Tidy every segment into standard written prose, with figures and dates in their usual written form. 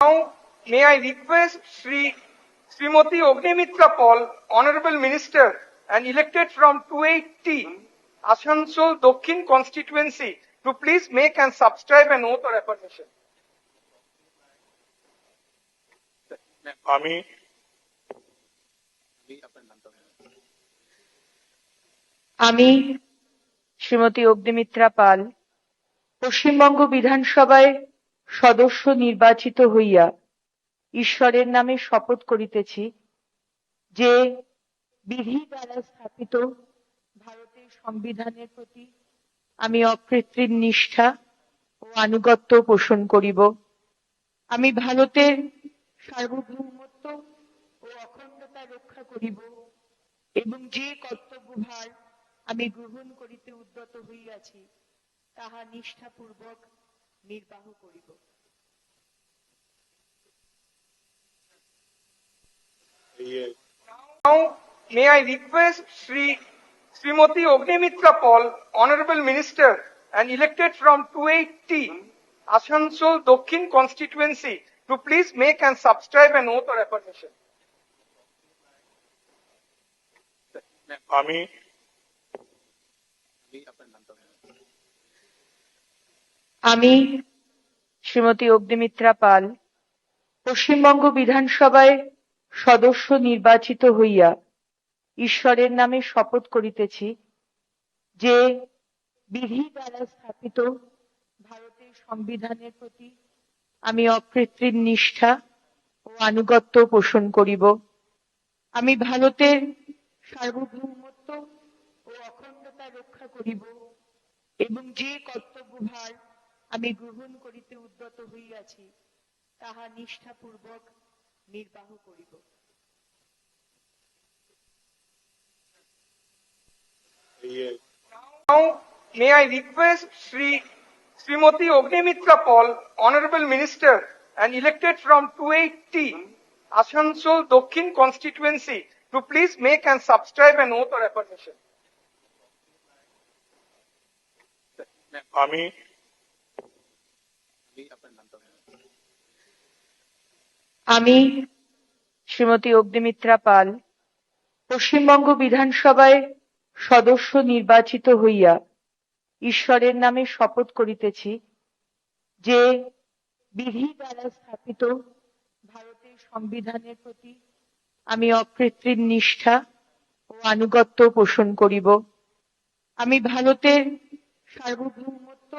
Now, may I request Srimati Ognimitra Paul, Honorable Minister and elected from 280 Asansol Dokhin constituency, to please make and subscribe an oath or affirmation. আমি আমি শ্রীমতী অগ্নিমিত্রা পাল পশ্চিমবঙ্গ বিধানসভায় সদস্য নির্বাচিত হইয়া ঈশ্বরের নামে শপথ করিতেছি যে বিধি দ্বারা স্থাপিত ভারতের সংবিধানের প্রতি আমি অকৃত্রিম নিষ্ঠা ও আনুগত্য পোষণ করিব। আমি ভারতের সার্বভৌমত্ব ও অখণ্ডতা রক্ষা করিব এবং যে কর্তব্যভার আমি গ্রহণ করিতে উদ্যত হইয়াছি তাহা নিষ্ঠাপূর্বক নির্বাহ করিব। Now, may I request Srimati Ognimitra Paul, Honorable Minister and elected from 280 Asansol Dokhin constituency, to please make and subscribe an oath or affirmation. আমি আমি শ্রীমতী অগ্নিমিত্রা পাল পশ্চিমবঙ্গ বিধানসভায় সদস্য নির্বাচিত হইয়া ঈশ্বরের নামে শপথ করিতেছি যে বিধি দ্বারা স্থাপিত ভারতের সংবিধানের প্রতি আমি অকৃত্রিম নিষ্ঠা ও আনুগত্য পোষণ করিব। আমি ভারতের সার্বভৌমত্ব ও অখণ্ডতা রক্ষা করিব এবং যে কর্তব্যভার আমি গ্রহণ করিতে উদ্যত হইয়াছি তাহা নিষ্ঠাপূর্বক নির্বাহ করিব। Now, may I request Srimati Ognimitra Paul, Honorable Minister and elected from 280 Asansol Dokhin constituency, to please make and subscribe an oath or affirmation. আমি আমি শ্রীমতী অগ্নিমিত্রা পাল পশ্চিমবঙ্গ বিধানসভায় সদস্য নির্বাচিত হইয়া ঈশ্বরের নামে শপথ করিতেছি যে বিধি দ্বারা স্থাপিত ভারতের সংবিধানের প্রতি আমি অকৃত্রিম নিষ্ঠা ও আনুগত্য পোষণ করিব। আমি ভারতের সার্বভৌমত্ব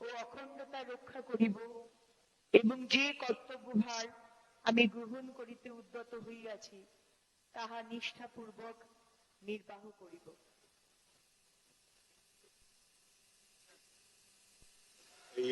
ও অখণ্ডতা রক্ষা করিব এবং যে কর্তব্যভার আমি গ্রহণ করিতে উদ্যত হইয়াছি তাহা নিষ্ঠাপূর্বক নির্বাহ করিব। এই